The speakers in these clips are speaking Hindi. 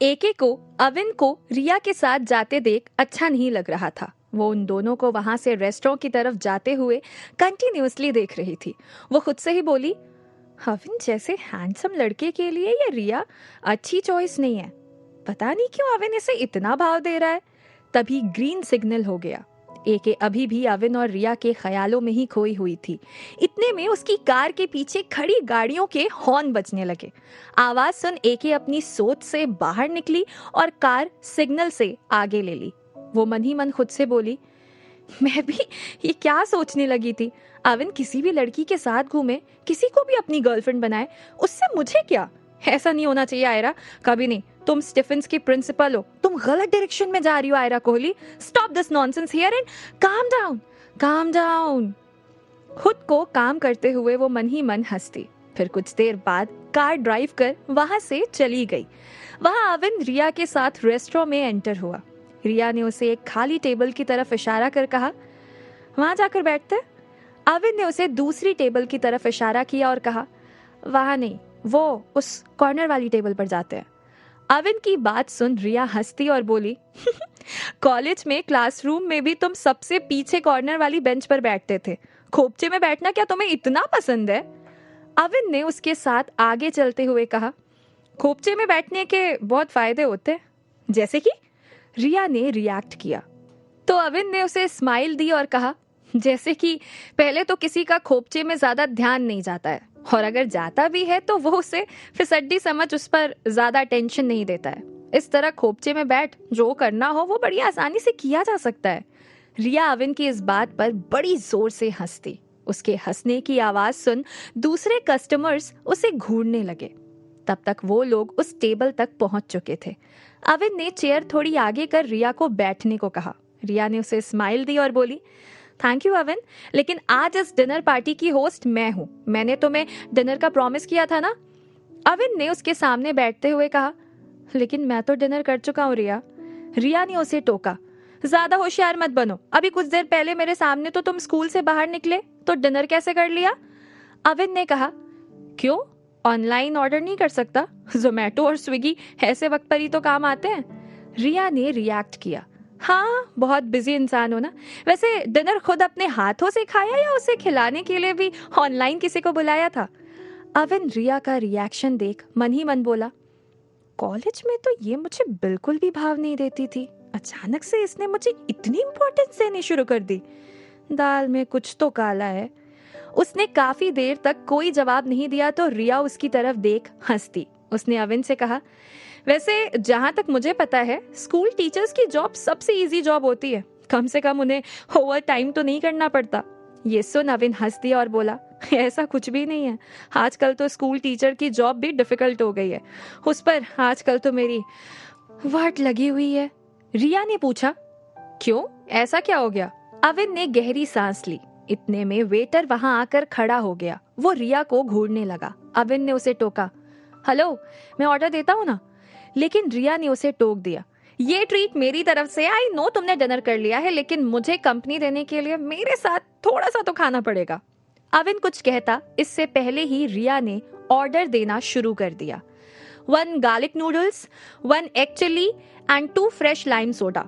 एके को अविन को रिया के साथ जाते देख अच्छा नहीं लग रहा था। वो उन दोनों को वहां से रेस्टोरेंट की तरफ जाते हुए कंटिन्यूअसली देख रही थी। वो खुद से ही बोली, अविन जैसे हैंडसम लड़के के लिए ये रिया अच्छी चॉइस नहीं है। पता नहीं क्यों अविन इसे इतना भाव दे रहा है। तभी ग्रीन सिग्नल हो गया। एके अभी भी अविन और रिया के ख्यालों में ही खोई हुई थी। इतने में उसकी कार के पीछे खड़ी गाड़ियों के हॉर्न बजने लगे। आवाज सुन एके अपनी सोच से बाहर निकली और कार सिग्नल से आगे ले ली। वो मन ही मन खुद से बोली, मैं भी ये क्या सोचने लगी थी। अविन किसी भी लड़की के साथ घूमे, किसी को भी अपनी गर्लफ्रेंड बनाए, उससे मुझे क्या। ऐसा नहीं होना चाहिए आयरा, कभी नहीं। तुम स्टीफेंस की प्रिंसिपल हो, तुम गलत डायरेक्शन में जा रही हो Aira Kohli. Stop this nonsense here and calm down, calm down. खुद को काम करते हुए वो मन ही मन हंसती। फिर कुछ देर बाद कार ड्राइव कर वहां से चली गई। वहां अविन रिया के साथ रेस्टोरेंट में एंटर हुआ। रिया ने उसे एक खाली टेबल की तरफ इशारा कर कहा, वहां जाकर बैठते। अविन ने उसे दूसरी टेबल की तरफ इशारा किया और कहा, वहां नहीं, वो उस कॉर्नर वाली टेबल पर जाते हैं। अविन की बात सुन रिया हंसती और बोली, कॉलेज में क्लासरूम में भी तुम सबसे पीछे कॉर्नर वाली बेंच पर बैठते थे। खोपचे में बैठना क्या तुम्हें इतना पसंद है? अविन ने उसके साथ आगे चलते हुए कहा, खोपचे में बैठने के बहुत फायदे होते हैं। जैसे कि? रिया ने रिएक्ट किया तो अविन ने उसे स्माइल दी और कहा, जैसे कि पहले तो किसी का खोपचे में ज्यादा ध्यान नहीं जाता है, और अगर जाता भी है तो वो उसे फिसड्डी समझ उस पर ज्यादा टेंशन नहीं देता है। इस तरह खोपचे में बैठ जो करना हो वो बड़ी आसानी से किया जा सकता है। रिया अविन की इस बात पर बड़ी जोर से हंसती। उसके हंसने की आवाज सुन दूसरे कस्टमर्स उसे घूरने लगे। तब तक वो लोग उस टेबल तक पहुंच चुके थे। अविन ने चेयर थोड़ी आगे कर रिया को बैठने को कहा। रिया ने उसे स्माइल दी और बोली, थैंक यू अविन, लेकिन आज इस डिनर पार्टी की होस्ट मैं हूँ। मैंने तुम्हें डिनर का प्रॉमिस किया था ना। अविन ने उसके सामने बैठते हुए कहा, लेकिन मैं तो डिनर कर चुका हूँ रिया। रिया ने उसे टोका, ज्यादा होशियार मत बनो। अभी कुछ देर पहले मेरे सामने तो तुम स्कूल से बाहर निकले तो डिनर कैसे कर लिया? अविन ने कहा, क्यों, ऑनलाइन ऑर्डर नहीं कर सकता? जोमेटो और स्विगी ऐसे वक्त पर ही तो काम आते हैं। रिया ने रिएक्ट किया, हाँ बहुत बिजी इंसान हो ना। वैसे डिनर खुद अपने हाथों से खाया या उसे खिलाने के लिए भी ऑनलाइन किसी को बुलाया था? अविन रिया का रिएक्शन देख मन ही मन बोला, कॉलेज में तो ये मुझे बिल्कुल भी भाव नहीं देती थी, अचानक से इसने मुझे इतनी इंपॉर्टेंस देनी शुरू कर दी। दाल में कुछ तो काला है। उसने काफी देर तक कोई जवाब नहीं दिया तो रिया उसकी तरफ देख हंसती। उसने अविन से कहा, वैसे जहां तक मुझे पता है स्कूल टीचर्स की जॉब सबसे इजी जॉब होती है। कम से कम उन्हें ओवर टाइम तो नहीं करना पड़ता। ये सुन अविन हंस दिया और बोला, ऐसा कुछ भी नहीं है। आजकल तो स्कूल टीचर की जॉब भी डिफिकल्ट हो गई है। उस पर आजकल तो मेरी वाट लगी हुई है। रिया ने पूछा, क्यों, ऐसा क्या हो गया? अविन ने गहरी सांस ली। इतने में वेटर वहां आकर खड़ा हो गया। वो रिया को घूरने लगा। अविन ने उसे टोका, हेलो, मैं ऑर्डर देता हूँ ना। लेकिन रिया ने उसे टोक दिया, ये ट्रीट मेरी तरफ से। आई नो तुमने डिनर कर लिया है, लेकिन मुझे कंपनी देने के लिए मेरे साथ थोड़ा सा तो खाना पड़ेगा। अविन कुछ कहता इससे पहले ही रिया ने ऑर्डर देना शुरू कर दिया। 1 garlic noodles, 1 egg chilli and 2 fresh lime soda.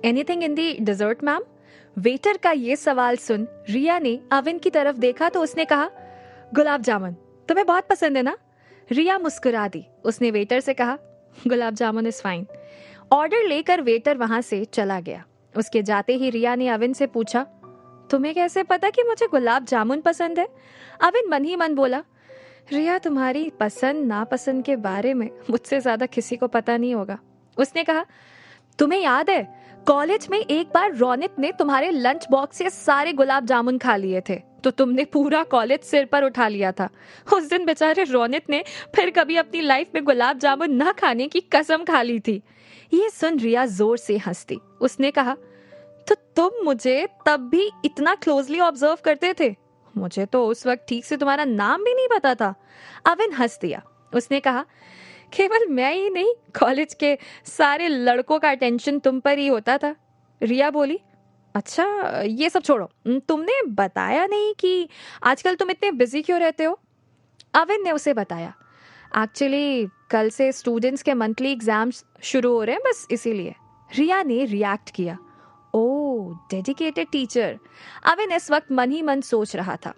Anything in the dessert ma'am? Waiter का ये सवाल सुन रिया ने अविन की तरफ देखा तो उसने कहा, गुलाब जामुन तुम्हें बहुत पसंद है ना? रिया मुस्कुरा दी। उसने वेटर से कहा, gulab jamun is fine. Order लेकर वेटर वहां से चला गया। उसके जाते ही रिया ने अविन से पूछा, तुम्हें कैसे पता कि मुझे गुलाब जामुन पसंद है? अविन मन ही मन बोला, रिया तुम्हारी पसंद नापसंद के बारे में मुझसे ज्यादा किसी को पता नहीं होगा। उसने कहा, तुम्हें याद है कॉलेज में एक बार रोनित ने तुम्हारे लंच बॉक्स से सारे गुलाब जामुन खा लिए थे तो तुमने पूरा कॉलेज सिर पर उठा लिया था। उस दिन बेचारे रोनित ने फिर कभी अपनी लाइफ में गुलाब जामुन न खाने की कसम खा ली थी। ये सुन रिया जोर से हंसती। उसने कहा, तो तुम मुझे तब भी इतना क्लोजली ऑब्जर्व करते थे? मुझे तो उस वक्त ठीक से तुम्हारा नाम भी नहीं पता था। अविन हंस दिया। उसने कहा, केवल मैं ही नहीं, कॉलेज के सारे लड़कों का अटेंशन तुम पर ही होता था। रिया बोली, अच्छा ये सब छोड़ो, तुमने बताया नहीं कि आजकल तुम इतने बिजी क्यों रहते हो? अविन ने उसे बताया, एक्चुअली कल से स्टूडेंट्स के मंथली एग्जाम्स शुरू हो रहे हैं, बस इसीलिए। रिया ने रिएक्ट किया। ओह, डेडिकेटेड टीचर। अविन इस वक्त मन ही मन सोच रहा था।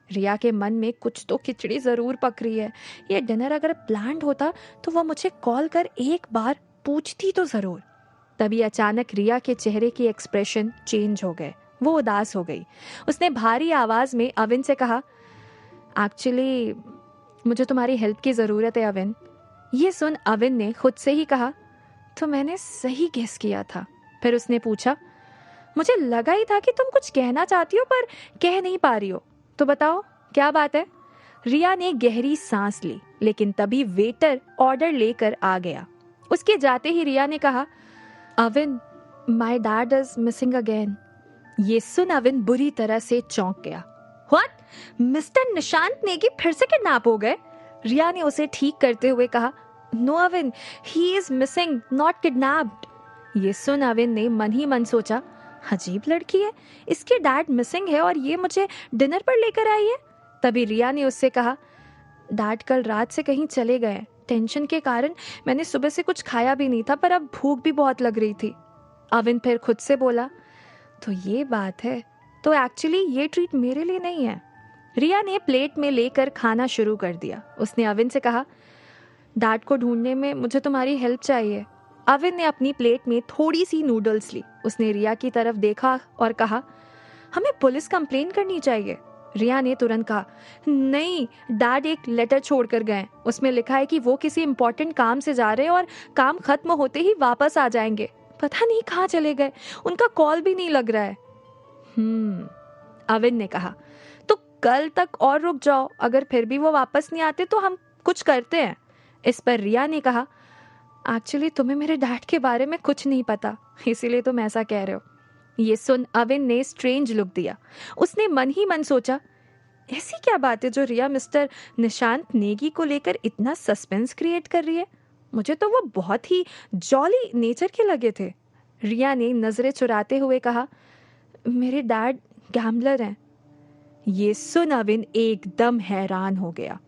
रिया के मन में कुछ तो खिचड़ी जरूर पक रही है। ये डिनर अगर प्लान्ड होता तो वह मुझे कॉल कर एक बार पूछती तो जरूर। तभी अचानक रिया के चेहरे की एक्सप्रेशन चेंज हो गए। वो उदास हो गई। उसने भारी आवाज में अविन से कहा, एक्चुअली मुझे तुम्हारी हेल्प की जरूरत है अविन। ये सुन अविन ने खुद से ही कहा, तो मैंने सही गेस किया था। फिर उसने पूछा, मुझे लगा ही था कि तुम कुछ कहना चाहती हो पर कह नहीं पा रही हो, तो बताओ क्या बात है। रिया ने गहरी सांस ली, लेकिन तभी वेटर ऑर्डर लेकर आ गया। उसके जाते ही रिया ने कहा, Avin, my dad is missing again. ये सुन अविन बुरी तरह से चौंक गया। व्हाट? मिस्टर निशांत नेगी फिर से किडनैप हो गए? रिया ने उसे ठीक करते हुए कहा, no Avin, he is missing, not kidnapped. ये सुन अविन ने मन ही मन सोचा, अजीब लड़की है, इसके डैड मिसिंग है और ये मुझे डिनर पर लेकर आई है। तभी रिया ने उससे कहा, डैड कल रात से कहीं चले गए। टेंशन के कारण मैंने सुबह से कुछ खाया भी नहीं था, पर अब भूख भी बहुत लग रही थी। अविन फिर खुद से बोला, तो ये बात है, तो एक्चुअली ये ट्रीट मेरे लिए नहीं है। रिया ने प्लेट में लेकर खाना शुरू कर दिया। उसने अविन से कहा, डैड को ढूंढने में मुझे तुम्हारी हेल्प चाहिए। अविन ने अपनी प्लेट में थोड़ी सी नूडल्स ली। उसने रिया की तरफ देखा और कहा, हमें पुलिस कंप्लेन करनी चाहिए। रिया ने तुरंत कहा, नहीं, डैड एक लेटर छोड़कर गए। उसमें लिखा है कि वो किसी इंपॉर्टेंट काम से जा रहे हैं और काम खत्म होते ही वापस आ जाएंगे। पता नहीं कहाँ चले गए, उनका कॉल भी नहीं लग रहा है। अविन ने कहा, तो कल तक और रुक जाओ, अगर फिर भी वो वापस नहीं आते तो हम कुछ करते हैं। इस पर रिया ने कहा, एक्चुअली तुम्हें मेरे डैड के बारे में कुछ नहीं पता, इसीलिए तुम ऐसा कह रहे हो। ये सुन अविन ने स्ट्रेंज लुक दिया। उसने मन ही मन सोचा, ऐसी क्या बात है जो रिया मिस्टर निशांत नेगी को लेकर इतना सस्पेंस क्रिएट कर रही है? मुझे तो वो बहुत ही जॉली नेचर के लगे थे। रिया ने नजरें चुराते हुए कहा, मेरे डैड गैम्बलर हैं। ये सुन अविन एकदम हैरान हो गया।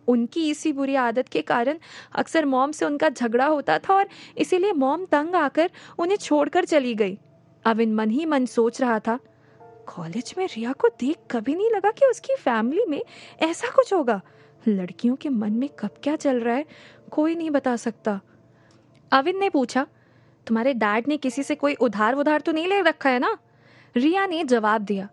उनकी इसी बुरी आदत के कारण अक्सर मॉम से उनका झगड़ा होता था और इसीलिए मॉम तंग आकर उन्हें छोड़कर चली गई। अविन मन ही मन सोच रहा था, कॉलेज में रिया को देख कभी नहीं लगा कि उसकी फैमिली में ऐसा कुछ होगा। लड़कियों के मन में कब क्या चल रहा है कोई नहीं बता सकता। अविन ने पूछा, तुम्हारे डैड ने किसी से कोई उधार तो नहीं ले रखा है ना? रिया ने जवाब दिया,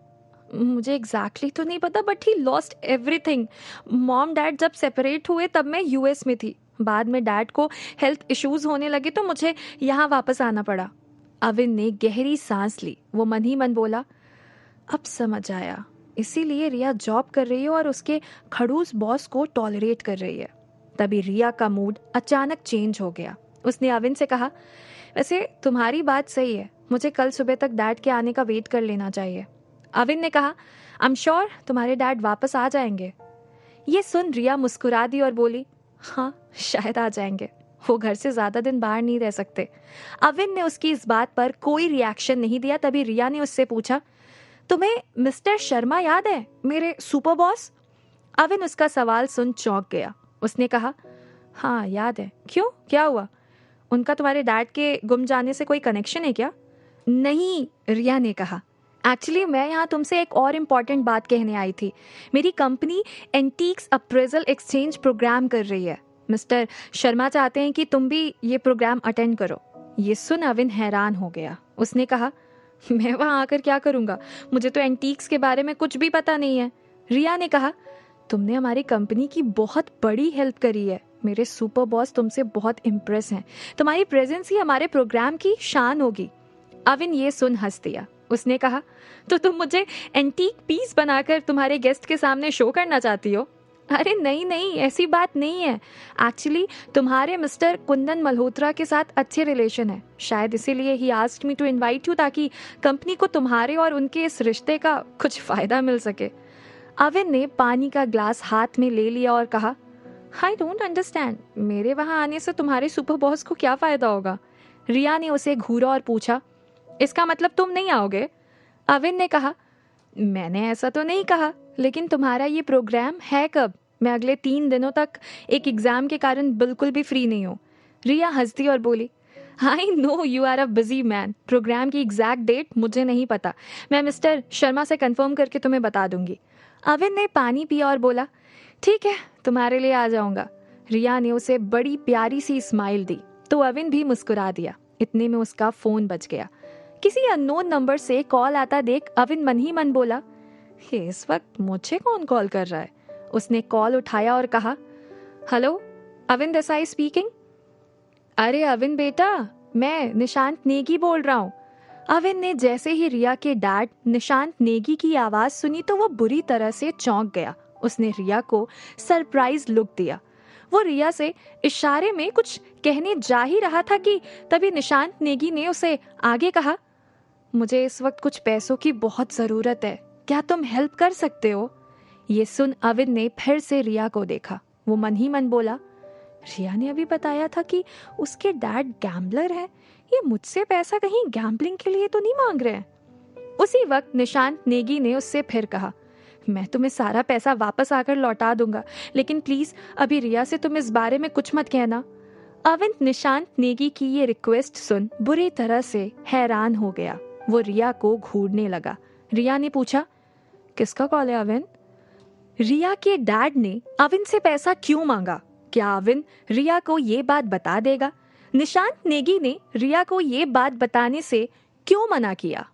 मुझे एग्जैक्टली तो नहीं पता, but he lost everything. Mom dad जब सेपरेट हुए तब मैं यूएस में थी। बाद में डैड को हेल्थ इश्यूज होने लगे तो मुझे यहाँ वापस आना पड़ा। अविन ने गहरी सांस ली। वो मन ही मन बोला, अब समझ आया, इसीलिए रिया जॉब कर रही है और उसके खड़ूस बॉस को टॉलरेट कर रही है। तभी रिया का मूड अचानक चेंज हो गया। उसने अविन से कहा, वैसे तुम्हारी बात सही है, मुझे कल सुबह तक डैड के आने का वेट कर लेना चाहिए। अविन ने कहा, आई एम श्योर तुम्हारे डैड वापस आ जाएंगे। ये सुन रिया मुस्कुरा दी और बोली, हाँ शायद आ जाएंगे, वो घर से ज्यादा दिन बाहर नहीं रह सकते। अविन ने उसकी इस बात पर कोई रिएक्शन नहीं दिया। तभी रिया ने उससे पूछा, तुम्हें मिस्टर शर्मा याद है, मेरे सुपर बॉस? अविन उसका सवाल सुन चौंक गया। उसने कहा, हाँ याद है, क्यों, क्या हुआ? उनका तुम्हारे डैड के गुम जाने से कोई कनेक्शन है क्या? नहीं, रिया ने कहा, एक्चुअली मैं यहाँ तुमसे एक और इम्पॉर्टेंट बात कहने आई थी। मेरी company antiques appraisal exchange programme कर रही है। मिस्टर शर्मा चाहते हैं कि तुम भी ये प्रोग्राम अटेंड करो। ये सुन अविन हैरान हो गया। उसने कहा, मैं वहाँ आकर क्या करूँगा? मुझे तो एंटीक्स के बारे में कुछ भी पता नहीं है। रिया ने कहा, तुमने हमारी कंपनी की बहुत बड़ी हेल्प करी है। मेरे सुपर बॉस तुमसे बहुत इम्प्रेस हैं। तुम्हारी प्रेजेंस ही हमारे प्रोग्राम की शान होगी। अविन ये सुन हंस दिया। उसने कहा, तो तुम मुझे एंटीक पीस बनाकर तुम्हारे गेस्ट के सामने शो करना चाहती हो? अरे नहीं नहीं, ऐसी बात नहीं है। एक्चुअली तुम्हारे मिस्टर कुंदन मल्होत्रा के साथ अच्छे रिलेशन है, शायद इसीलिए he asked me to invite you, ताकि कंपनी को तुम्हारे और उनके इस रिश्ते का कुछ फायदा मिल सके। अविन ने पानी का ग्लास हाथ में ले लिया और कहा, आई डोंट अंडरस्टैंड, मेरे वहां आने से तुम्हारे सुपर बॉस को क्या फायदा होगा? रिया ने उसे घूरा और पूछा, इसका मतलब तुम नहीं आओगे? अविन ने कहा, मैंने ऐसा तो नहीं कहा, लेकिन तुम्हारा ये प्रोग्राम है कब? मैं अगले 3 दिनों तक एक एग्जाम के कारण बिल्कुल भी फ्री नहीं हूँ। रिया हंसती और बोली, I know you are a busy man. Programme की एग्जैक्ट डेट मुझे नहीं पता, मैं मिस्टर शर्मा से कंफर्म करके तुम्हें बता दूंगी। अविन ने पानी पिया और बोला, ठीक है, तुम्हारे लिए आ जाऊंगा। रिया ने उसे बड़ी प्यारी सी स्माइल दी तो अविन भी मुस्कुरा दिया। इतने में उसका फोन बज गया। किसी अननोन नंबर से कॉल आता देख अविन मन ही मन बोला, ये इस वक्त मुझे कौन कॉल कर रहा है। उसने कॉल उठाया और कहा, हेलो, अविन देसाई स्पीकिंग। अरे अविन बेटा, मैं निशांत नेगी बोल रहा हूँ। अविन ने जैसे ही रिया के डैड निशांत नेगी की आवाज सुनी तो वो बुरी तरह से चौंक गया। उसने रिया को सरप्राइज लुक दिया। वो रिया से इशारे में कुछ कहने जा ही रहा था कि तभी निशांत नेगी ने उसे आगे कहा, मुझे इस वक्त कुछ पैसों की बहुत जरूरत है, क्या तुम हेल्प कर सकते हो। ये सुन अविन ने फिर से रिया को देखा। वो मन ही मन बोला, रिया ने अभी बताया था कि उसके डैड गैम्बलर है, ये मुझसे पैसा कहीं गैम्बलिंग के लिए तो नहीं मांग रहे हैं। उसी वक्त निशांत नेगी ने उससे फिर कहा, मैं तुम्हें सारा पैसा वापस आकर लौटा दूंगा, लेकिन प्लीज अभी रिया से तुम इस बारे में कुछ मत कहना। अविन निशांत नेगी की ये रिक्वेस्ट सुन बुरी तरह से हैरान हो गया। वो रिया को घूरने लगा। रिया ने पूछा, किसका कॉल है अविन। रिया के डैड ने अविन से पैसा क्यों मांगा, क्या अविन रिया को ये बात बता देगा। निशांत नेगी ने रिया को ये बात बताने से क्यों मना किया।